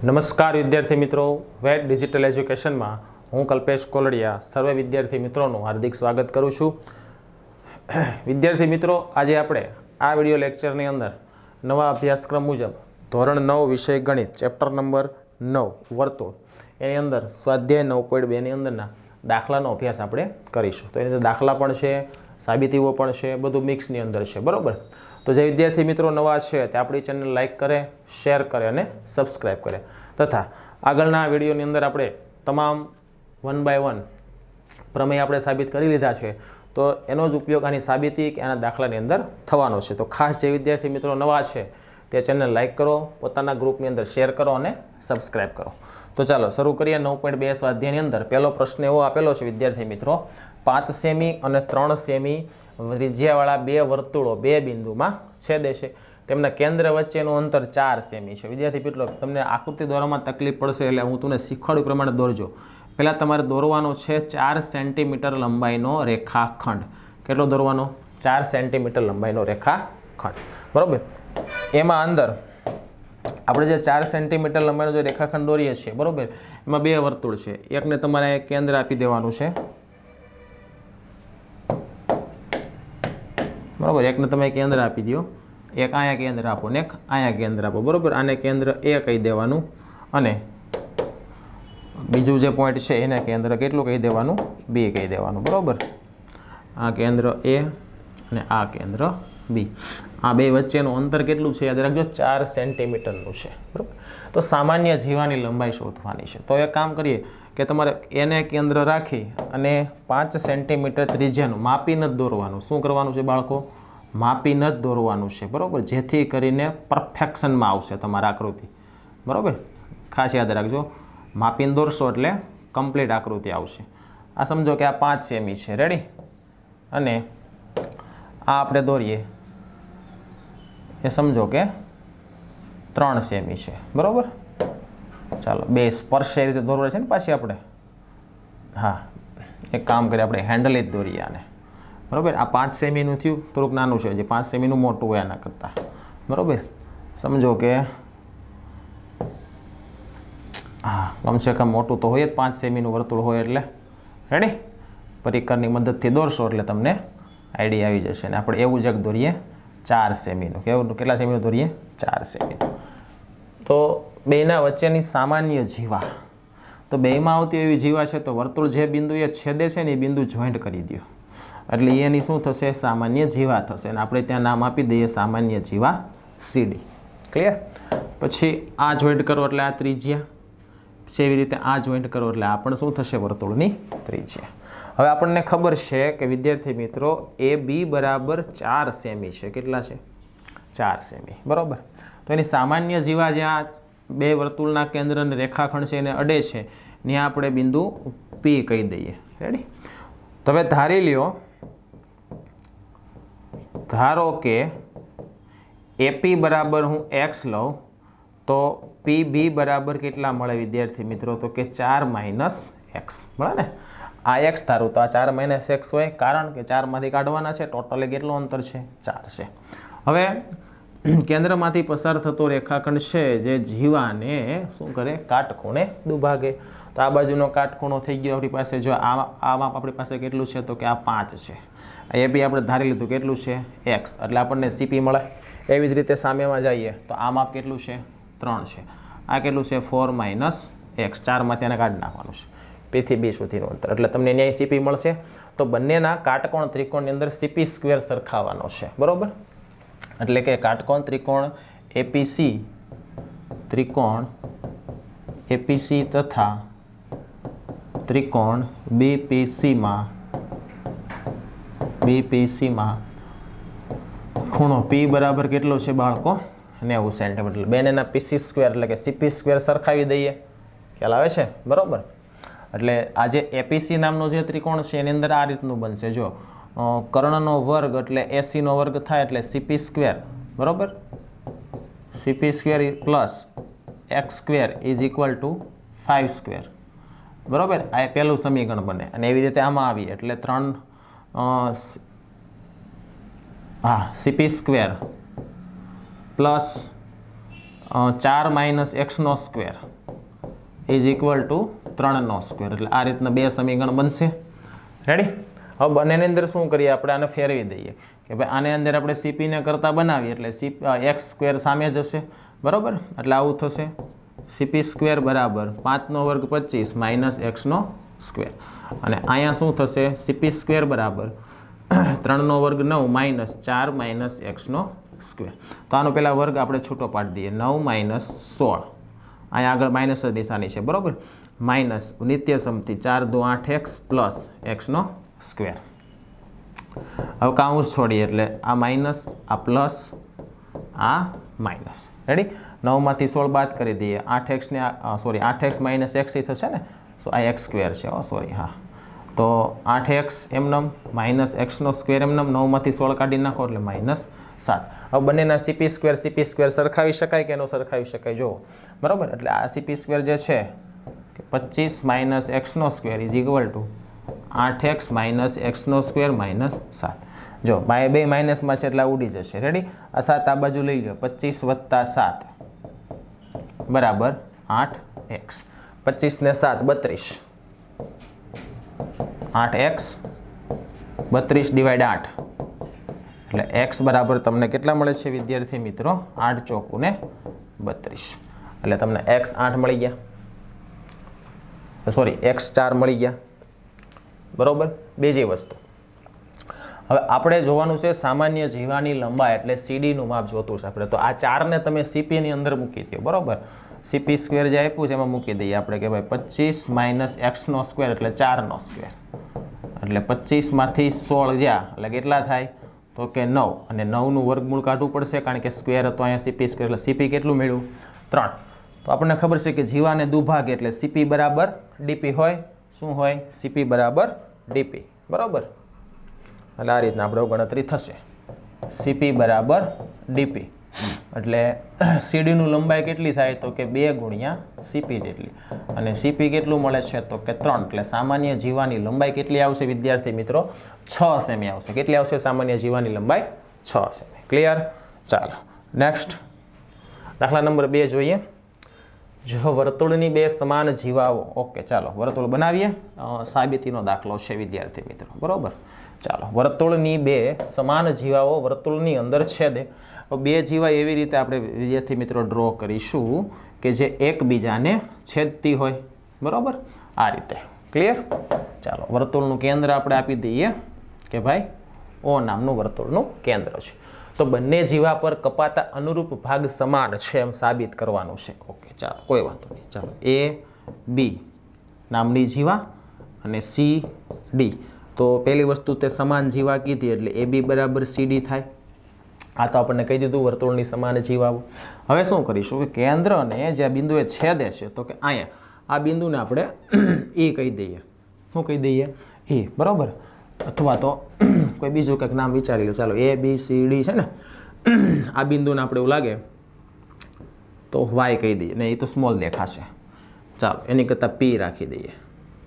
નમસ્કાર વિદ્યાર્થી મિત્રો, વેટ ડિજિટલ એજ્યુકેશનમાં હું કલ્પેશ કોલડિયા સર્વે વિદ્યાર્થી મિત્રોનું હાર્દિક સ્વાગત કરું છું. વિદ્યાર્થી મિત્રો, આજે આપણે આ વિડિયો લેક્ચરની અંદર નવા અભ્યાસક્રમ મુજબ ધોરણ 9 વિષય ગણિત ચેપ્ટર નંબર 9 વર્તુળ એની અંદર સ્વાધ્યાય 9.2 ની અંદરના દાખલાનો અભ્યાસ આપણે કરીશું. તો એની અંદર દાખલા પણ છે, સાબિતીઓ પણ છે, બધું મિક્સની અંદર છે, બરાબર. તો જે વિદ્યાર્થી મિત્રો નવા છે તે આપણી ચેનલ લાઇક કરે, શેર કરે અને સબસ્ક્રાઈબ કરે તથા આગળના વિડીયોની અંદર આપણે તમામ 1 બાય 1 પ્રમેય આપણે સાબિત કરી લીધા છે, તો એનો જ ઉપયોગ આની સાબિતી કે આના દાખલાની અંદર થવાનો છે. તો ખાસ જે વિદ્યાર્થી મિત્રો નવા છે તે ચેનલ લાઇક કરો, પોતાના ગ્રુપની અંદર શેર કરો અને સબસ્ક્રાઈબ કરો. તો ચાલો શરૂ કરીએ. 9.2 સ્વાધ્યાયની અંદર પહેલો પ્રશ્ન એવો આપેલો છે વિદ્યાર્થી મિત્રો, 5 સેમી અને 3 સેમી ત્રિજ્યાવાળા બે વર્તુળો બે બિંદુમાં છેદે છે, તેમના કેન્દ્ર વચ્ચેનું અંતર 4 સેમી છે. વિદ્યાર્થી મિત્રો, તમને આકૃતિ દોરવામાં તકલીફ પડશે એટલે હું તમને શીખવાડું પ્રમાણે દોરજો. પહેલાં તમારે દોરવાનો છે 4 સેન્ટીમીટર લંબાઈનો રેખાખંડ. કેટલો દોરવાનો? 4 સેન્ટીમીટર લંબાઈનો રેખાખંડ, બરાબર. એમાં અંદર આપણે જે 4 સેન્ટીમીટર લંબાઈનો જે રેખાખંડ દોરીએ છીએ, બરાબર, એમાં બે વર્તુળ છે. એકને તમારે કેન્દ્ર આપી દેવાનું છે, બરાબર. એકને તમે કેન્દ્ર આપી દો, એક અહીંયા કેન્દ્ર આપો ને એક અહીંયા કેન્દ્ર આપો, બરાબર. આને કેન્દ્ર એ કહી દેવાનું અને બીજું જે પોઈન્ટ છે એને કેન્દ્ર કેટલું કહી દેવાનું? B કહી દેવાનું, બરાબર. આ કેન્દ્ર A અને આ કેન્દ્ર B. આ બે વચ્ચેનું અંતર કેટલું છે યાદ રાખજો, 4 સેન્ટીમીટરનું છે, બરાબર. તો સામાન્ય જીવાની લંબાઈ શોધવાની છે. તો એક કામ કરીએ કે તમારે એને કેન્દ્ર રાખી અને 5 સેન્ટીમીટર ત્રિજ્યાનું માપીને જ દોરવાનું. શું કરવાનું છે બાળકો? માપીને જ દોરવાનું છે, બરાબર, જેથી કરીને પરફેક્શનમાં આવશે તમારી આકૃતિ, બરાબર. ખાસ યાદ રાખજો, માપીને દોરશો એટલે કમ્પ્લીટ આકૃતિ આવશે. આ સમજો કે આ 5 સેમી છે, રેડી, અને આ આપણે દોરીએ એ સમજો કે 3 સેમી છે, બરાબર. ચાલો બે સ્પર્શ એ રીતે દોરવા છે ને પાછી આપણે. હા, એક કામ કરીએ, આપણે હેન્ડલ જ દોરીએ આને, બરાબર. આ 5 સેમીનું થયું, થોડુંક નાનું છે, જે 5 સેમીનું મોટું હોય આના કરતાં, બરાબર. સમજો કે હા, કમસે કમ મોટું તો હોય જ, 5 સેમીનું વર્તુળ હોય એટલે, રેડી. પરિકરની મદદથી દોરશો એટલે તમને આઈડિયા આવી જશે. અને આપણે એવું જ એક દોરીએ 4 સેમીનું. કેવું? કેટલા સેમીનું દોરીએ? 4 સેમીનું. તો બેના વચ્ચેની સામાન્ય જીવા, તો બેમાં આવતી એવી જીવા છે, તો વર્તુળ જે બિંદુએ છેદે છે ને એ બિંદુ જોઈન્ટ કરી દો એટલે એની શું થશે? સામાન્ય જીવા થશે. અને આપણે ત્યાં નામ આપી દઈએ સામાન્ય જીવા CD. ક્લિયર? પછી આ જોઈન્ટ કરો એટલે આ ત્રિજ્યા છે, એવી રીતે આ જોઈન્ટ કરો એટલે આ પણ શું થશે? વર્તુળની ત્રિજ્યા. હવે આપણને ખબર છે કે વિદ્યાર્થી મિત્રો AB બરાબર 4 સેમી છે. કેટલા છે? 4 સેમી, બરાબર. તો એની સામાન્ય જીવા જ્યાં બે વર્તુળના કેન્દ્ર અને રેખાખંડ છે એને અડે છે, ત્યાં આપણે બિંદુ P કહી દઈએ, રેડી. તો હવે ધારી લ્યો, ધારો કે AP બરાબર હું X લઉં તો PB બરાબર કેટલા મળે વિદ્યાર્થી મિત્રો? તો કે 4 - x મળે ને. આ x ધારું તો આ 4 - x હોય, કારણ કે 4માંથી કાઢવાના છે. ટોટલી કેટલું અંતર છે? 4 છે. હવે કેન્દ્રમાંથી પસાર થતો રેખાખંડ છે જે જીવાને શું કરે? કાટખૂણે દુભાગે. તો આ બાજુનો કાટખૂણો થઈ ગયો આપણી પાસે. જો આ માપ આપણી પાસે કેટલું છે? તો કે આ 5 છે. એ બી આપણે ધારી લીધું કેટલું છે? x, એટલે આપણને CP મળે. એવી જ રીતે સામેમાં જઈએ તો આ માપ કેટલું છે? 3 છે. આ કેટલું છે? 4 - x. 4માંથી એને કાઢી નાખવાનું છે, P થી B સુધીનું અંતર, એટલે તમને ન્યાય CP મળશે. તો બંનેના કાટકોણ ત્રિકોણની અંદર CP² સરખાવવાનો છે, બરાબર. એટલે કે કાટકોણ ત્રિકોણ APC તથા ત્રિકોણ BPCમાં ખૂણો P બરાબર કેટલો છે બાળકો? 90 સેન્ટીમીટર. બેનેના PC² એટલે કે CP² સરખાવી દઈએ. ખ્યાલ આવે છે? બરાબર. એટલે આ જે APC નામનો જે ત્રિકોણ છે એની અંદર આ રીતનું બનશે. જો કર્ણનો વર્ગ એટલે AC નો વર્ગ થાય એટલે CP², બરાબર. CP² plus x² is equal two 5², બરાબર. આ પહેલું સમીકરણ બને. અને એવી રીતે આમાં આવી એટલે 3 CP² પ્લસ 4 માઇનસ એક્સનો સ્ક્વેર ઇઝ ઇક્વલ ટુ 3નો સ્ક્વેર. એટલે આ રીતના બે સમીકરણ બનશે. રેડી? હવે બંનેની અંદર શું કરીએ આપણે? આને ફેરવી દઈએ કે ભાઈ આને અંદર આપણે CPને કરતાં બનાવીએ એટલે એક્સ સ્ક્વેર સામે જશે. બરાબર? એટલે આવું થશે CP સ્ક્વેર બરાબર 5નો વર્ગ 25 માઇનસ એક્સનો સ્ક્વેર. અને અહીંયા શું થશે? CP સ્ક્વેર બરાબર 3નો વર્ગ 9 માઇનસ 4 માઇનસ એક્સનો સ્ક્વેર. તો આનો પહેલાં વર્ગ આપણે છૂટો પાડી દઈએ. 9 માઇનસ 16, અહીંયા આગળ માઇનસ નિશાની છે. બરાબર? માઇનસ નિત્ય સમથી 4 દુ 8x પ્લસ એક્સનો સ્ક્વેર. હવે કાઉન્સ છોડીએ એટલે આ માઇનસ, આ પ્લસ, આ માઇનસ. રેડી? 9માંથી 16 બાદ કરી દઈએ. 8x ને સોરી 8x માઇનસ x થશે ને. સો આ એક્સ સ્ક્વેર છે. સોરી, હા. તો 8x એમનમ માઇનસ એક્સનો સ્ક્વેર એમનમ. 9માંથી 16 કાઢી નાખો એટલે માઇનસ 7. હવે બંનેના CP સ્ક્વેર સરખાવી શકાય કે ન સરખાવી શકાય? જુઓ. બરાબર? એટલે આ CP સ્ક્વેર જે છે 25 માઇનસ એક્સનો square is equal to 8x minus એક્સનો સ્ક્વેર માઇનસ 7. જો બે માઇનસમાં છે એટલે ઉડી જશે. રેડી? આ 7 આ બાજુ લઈ લો. 25 વત્તા 7 બરાબર 8x. 25 ને 7 32. 8x 32 ડિવાઈડ 8 એટલે x બરાબર તમને કેટલા મળે છે વિદ્યાર્થી મિત્રો? 8 ચોકું ને 32. એટલે તમને x 8 મળી ગયા. સોરી, x 4 મળી ગયા. બરાબર? બીજી વસ્તુ હવે આપણે જોવાનું છે સામાન્ય જીવાની લંબાઈ એટલે CDનું માપ જોતું છે આપણે. તો આ 4ને તમે CPની અંદર મૂકી દો. બરાબર? CP સ્ક્વેર જે આપ્યું છે એમાં મૂકી દઈએ આપણે કે ભાઈ 25 માઇનસ એક્સનો સ્ક્વેર એટલે 4નો સ્ક્વેર. એટલે 25માંથી 16 ગયા એટલે કેટલા થાય? તો કે 9. અને 9નું વર્ગમૂળ કાઢવું પડશે કારણ કે સ્ક્વેર હતો અહીંયા CP સ્ક્વેર. એટલે CP કેટલું મળ્યું? 3. તો આપણને ખબર છે કે જીવાને દુભાગ એટલે CP બરાબર DP હોય. શું હોય? CP બરાબર DP. બરાબર? એટલે આ રીતના આપણે ગણતરી થશે. CP બરાબર DP એટલે CDનું લંબાઈ કેટલી થાય? તો કે 2 ગુણ્યા CP જેટલી. અને CP કેટલું મળે છે? તો કે 3. એટલે સામાન્ય જીવાની લંબાઈ કેટલી આવશે વિદ્યાર્થી મિત્રો? 6 સેમી આવશે. કેટલી આવશે સામાન્ય જીવાની લંબાઈ? 6 સેમી. ક્લિયર? ચાલો નેક્સ્ટ દાખલા નંબર 2 જોઈએ. જો વર્તુળની બે સમાન જીવાઓ, ઓકે ચાલો વર્તુળ બનાવીએ. સાબિતીનો દાખલો છે વિદ્યાર્થી મિત્રો. બરાબર? ચાલો, વર્તુળની બે સમાન જીવાઓ વર્તુળની અંદર છેદે. બે જીવા એવી રીતે આપણે વિદ્યાર્થી મિત્રો ડ્રો કરીશું કે જે એકબીજાને છેદતી હોય. બરાબર? આ રીતે. ક્લિયર? ચાલો, વર્તુળનું કેન્દ્ર આપણે આપી દઈએ કે ભાઈ O નામનું વર્તુળનું કેન્દ્ર છે. તો બંને જીવા પર કપાતા અનુરૂપ ભાગ સમાન છે એમ સાબિત કરવાનું છે. ઓકે ચાલો, કોઈ વાંધો નહીં. ચાલો, AB નામની જીવા અને CD. તો પહેલી વસ્તુ તે સમાન જીવા કીધી એટલે AB બરાબર CD થાય. આ તો આપણને કહી દીધું વર્તુળની સમાન જીવાઓ. હવે શું કરીશું કે કેન્દ્રને જે બિંદુએ છેદે છે તો કે અહીંયા આ બિંદુને આપણે E કહી દઈએ. શું કહી દઈએ? E. બરાબર? અથવા તો કોઈ બીજું કંઈક નામ વિચારી લો. ચાલો, ABCD છે ને, આ બિંદુને આપણે એવું લાગે તો Y કહી દઈએ ને, એ તો સ્મોલ દેખાશે. ચાલો, એની કરતાં P રાખી દઈએ.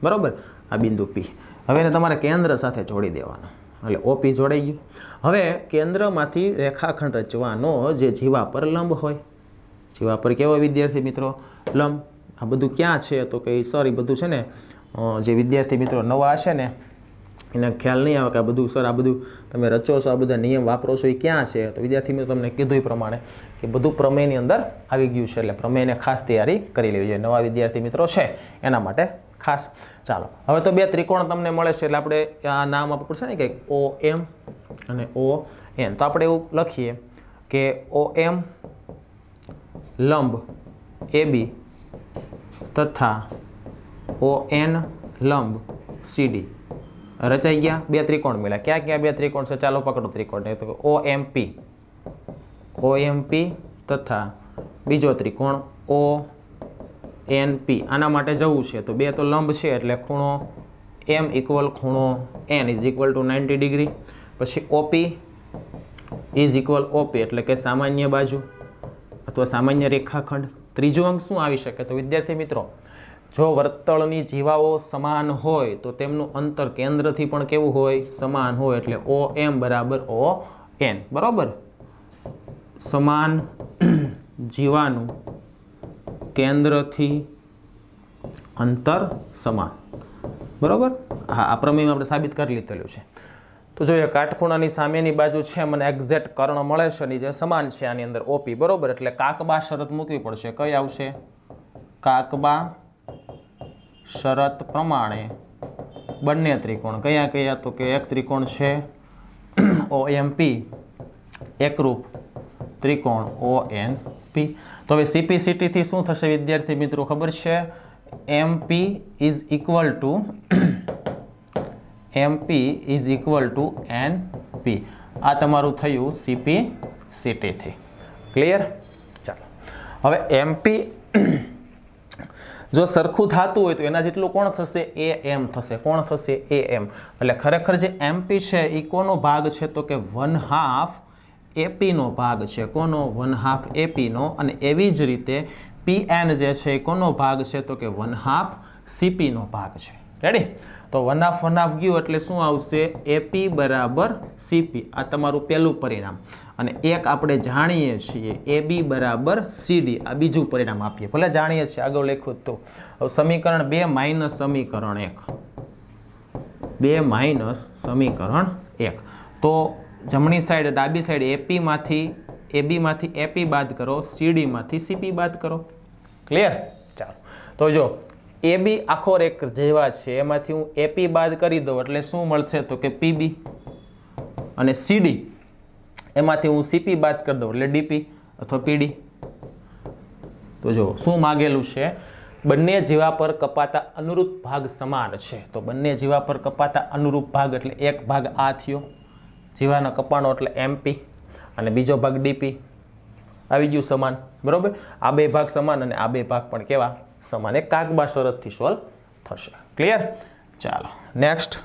બરાબર? આ બિંદુ P. હવે એને તમારે કેન્દ્ર સાથે જોડી દેવાનો એટલે OP જોડાઈ ગયું. હવે કેન્દ્રમાંથી રેખાખંડ રચવાનો જે જીવા પર લંબ હોય. જીવા પર કેવો વિદ્યાર્થી મિત્રો? લંબ. આ બધું ક્યાં છે? તો કે સર એ બધું છે ને જે વિદ્યાર્થી મિત્રો નવા હશે ને એને ખ્યાલ નહીં આવે કે આ બધું સર આ બધું તમે રચો છો, આ બધા નિયમ વાપરો છો એ ક્યાં છે? તો વિદ્યાર્થી મિત્રો તમને કીધું એ પ્રમાણે કે બધું પ્રમેયની અંદર આવી ગયું છે. એટલે પ્રમેયને ખાસ તૈયારી કરી લેવી જોઈએ. નવા વિદ્યાર્થી મિત્રો છે એના માટે ખાસ. ચાલો, હવે તો બે ત્રિકોણ તમને મળે છે એટલે આપણે આ નામ આપવું પડશે ને કે OM અને ON. તો આપણે એવું લખીએ કે OM લંબ AB તથા ON લંબ CD રચાઈ ગયા. બે ત્રિકોણ મળ્યા. ક્યાં ક્યાં બે ત્રિકોણ છે? ચાલો પકડો ત્રિકોણ. તો OMP તથા બીજો ત્રિકોણ ONP. આના માટે જવું છે તો બે તો લંબ છે એટલે ખૂણો M ઇક્વલ ખૂણો N is equal two 90 degree. પછી OP ઇઝ ઇક્વલ OP એટલે કે સામાન્ય બાજુ અથવા સામાન્ય રેખાખંડ. ત્રીજો અંક શું આવી શકે? તો વિદ્યાર્થી મિત્રો જો વર્તુળની જીવાઓ સમાન હોય તો તેમનું અંતર કેન્દ્રથી પણ કેવું હોય? સમાન હોય. એટલે OM બરાબર ON. બરાબર? સમાન જીવાનું કેન્દ્રથી અંતર સમાન, બરાબર. હા, આ પ્રમેયમાં આપણે સાબિત કરી લીધેલું છે. તો જોઈએ, કાટખૂણાની સામેની બાજુ છે મને એક્ઝેક્ટ કર્ણ મળે છે અને જે સમાન છે આની અંદર ઓપી, બરાબર. એટલે કાકબા શરત મૂકવી પડશે. કઈ આવશે? કાકબા શરત પ્રમાણે બંને ત્રિકોણ કયા કયા? તો કે એક ત્રિકોણ છે OMP, એકરૂપ ત્રિકોણ ONP. તો હવે CPCT થી શું થશે વિદ્યાર્થી મિત્રો ખબર છે? MP is equal two NP. આ તમારું થયું CPCT થી. ક્લિયર? ચાલો, હવે MP જો સરખું થતું હોય તો એના જેટલું કોણ થશે? AM થશે. કોણ થશે? AM. એટલે ખરેખર જે MP છે એ કોનો ભાગ છે? તો કે 1/2 AP નો ભાગ છે. કોનો? 1/2 AP નો. અને એવી જ રીતે PN જે છે એ કોનો ભાગ છે? તો કે 1/2 CP નો ભાગ છે. રેડી? તો 1/2 ગયું એટલે શું આવશે? AP બરાબર CP. આ તમારું પહેલું પરિણામ. અને એક આપણે જાણીએ છીએ AB બરાબર CD. આ બીજું પરિણામ આપીએ. ભલે જાણીએ છીએ, આગળ લખ્યું તો. હવે સમીકરણ 2 માઇનસ સમીકરણ 1. 2 માઇનસ સમીકરણ 1. તો જમણી સાઈડ, ડાબી સાઈડ AB માંથી AP બાદ કરો, CD માંથી CP બાદ કરો. ક્લિયર? ચાલો, તો જો AB આખો રેખ જેવા છે એમાંથી હું AP બાદ કરી દઉં એટલે શું મળશે? તો કે PB. અને CD એમાંથી હું CP બાદ કરી દઉં એટલે DP અથવા PD. તો જો શું માગેલું છે? બંને જીવા પર કપાતા અનુરૂપ ભાગ સમાન છે. તો બંને જીવા પર કપાતા અનુરૂપ ભાગ એટલે એક ભાગ આ થયો જીવાનો કપાણો એટલે MP અને બીજો ભાગ DP. આવી ગયું સમાન, બરોબર. આ બે ભાગ સમાન અને આ બે ભાગ પણ કેવા? સમાન. એક કાકબા શરતથી સોલ્વ થશે. ક્લિયર? ચાલો, નેક્સ્ટ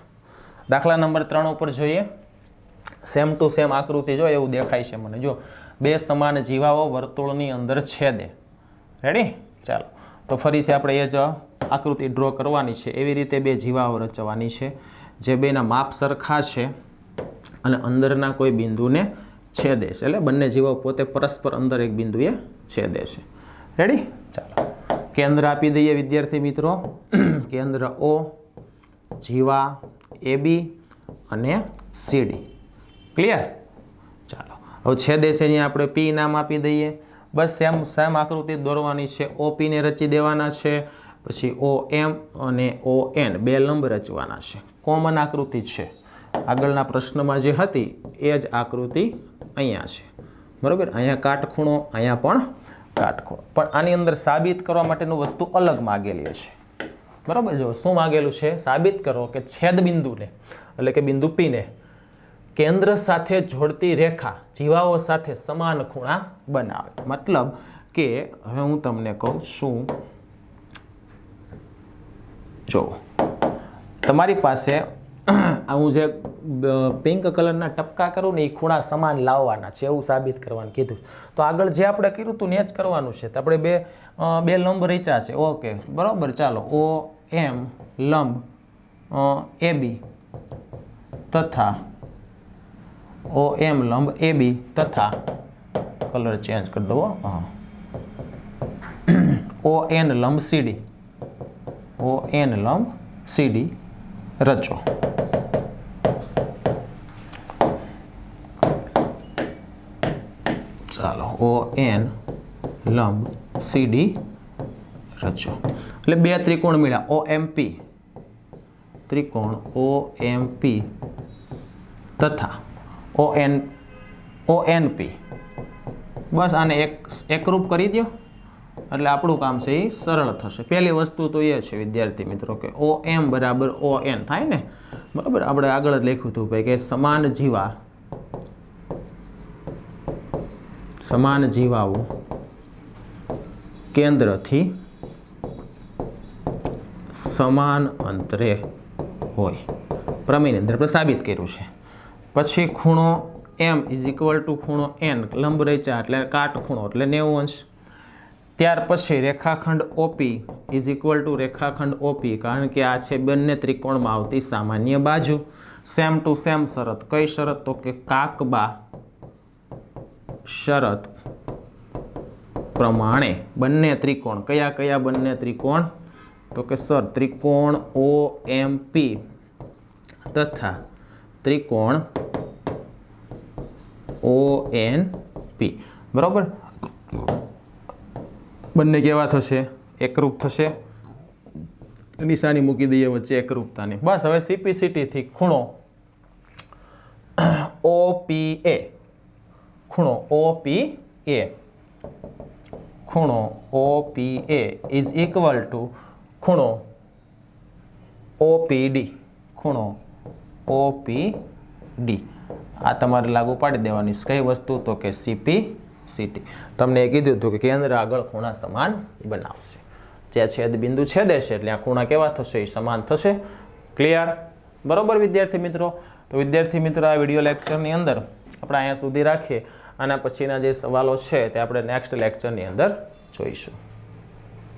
દાખલા નંબર 3 ઉપર જોઈએ. સેમ ટુ સેમ આકૃતિ જો એવું દેખાય છે મને. જો, બે સમાન જીવાઓ વર્તુળની અંદર છેદે. રેડી? ચાલો, તો ફરીથી આપણે એ જ આકૃતિ ડ્રો કરવાની છે. એવી રીતે બે જીવાઓ રચવાની છે જે બેના માપ સરખા છે અને અંદરના કોઈ બિંદુને છેદે છે. એટલે બંને જીવાઓ પોતે પરસ્પર અંદર એક બિંદુએ છેદે છે. રેડી? ચાલો, કેન્દ્ર આપી દઈએ વિદ્યાર્થી મિત્રો. કેન્દ્ર O, જીવા AB અને CD. ક્લિયર? ચાલો, હવે છેદે છે અહીંયા આપણે P નામ આપી દઈએ. બસ સેમ આકૃતિ દોરવાની છે. OP ને રચી દેવાના છે. પછી OM અને ON બે લંબ રચવાના છે. કોમન આકૃતિ છે. આગળના પ્રશ્નમાં જે હતી એ જ આકૃતિ અહીંયા છે. બરાબર? અહીંયા કાટખૂણો, અહીંયા પણ કાટખૂણો. પણ આની અંદર સાબિત કરવા માટેનું વસ્તુ અલગ માગેલી છે. બરાબર? જો શું માગેલું છે? સાબિત કરો કે છેદ બિંદુને એટલે કે બિંદુ P ને કેન્દ્ર સાથે જોડતી રેખા જીવાઓ સાથે સમાન ખૂણા બનાવે. મતલબ કે હવે હું તમને કહું છું, જો તમારી પાસે હું જે પિંક કલરના ટપકા કરું ને એ ખૂણા સમાન લાવવાના છે એવું સાબિત કરવાનું કીધું. તો આગળ જે આપણે કર્યું હતું ને એ જ કરવાનું છે. તો આપણે બે લંબ રચ્યા છે. ઓકે, બરાબર. ચાલો, OM લંબ AB તથા OM લંબ AB તથા કલર ચેન્જ કરી દો. ON લંબ CD. ON લંબ CD રચો. ચાલો, ON લંબ CD રચો. એટલે બે ત્રિકોણ મળ્યા. OMP ત્રિકોણ OMP તથા ONP. બસ આને એકરૂપ કરી દો એટલે આપણું કામ છે એ સરળ થશે. પહેલી વસ્તુ તો એ છે વિદ્યાર્થી મિત્રો કે OM બરાબર ON થાય ને. બરાબર? આપણે આગળ જ લખ્યું હતું ભાઈ કે સમાન જીવાઓ કેન્દ્રથી સમાન અંતરે હોય. પ્રમેયની અંદર આપણે સાબિત કર્યું છે. પછી ખૂણો M ઇઝ ઇક્વલ ટુ ખૂણો N લંબ રચ્યા એટલે કાટખૂણો એટલે 90 અંશ. ત્યાર પછી રેખાખંડ OP ઇઝ ઇક્વલ ટુ રેખાખંડ OP કારણ કે આ છે બંને ત્રિકોણમાં આવતી સામાન્ય બાજુ. સેમ ટુ સેમ શરત. કઈ શરત? તો કે કાકબા શરત પ્રમાણે બંને ત્રિકોણ કયા કયા બંને ત્રિકોણ તો કે સર ત્રિકોણ OMP તથા ત્રિકોણ ONP બરાબર બંને કેવા થશે એકરૂપ થશે નિશાની મૂકી દઈએ વચ્ચે એકરૂપતાની બસ હવે CPCT થી ખૂણો OPA ખૂણો OPA is equal to ખૂણો OPD આ તમારે લાગુ પાડી દેવાની કઈ વસ્તુ તો કે CPCT તમને એ કીધું હતું કે કેન્દ્ર આગળ ખૂણા સમાન બનાવશે જે છેદ બિંદુ છેદે છે એટલે આ ખૂણા કેવા થશે એ સમાન થશે ક્લિયર બરોબર વિદ્યાર્થી મિત્રો તો વિદ્યાર્થી મિત્રો આ વિડીયો લેક્ચરની અંદર આપણે અહીંયા સુધી રાખીએ આના પછીના જે સવાલો છે તે આપણે નેક્સ્ટ લેક્ચરની અંદર જોઈશું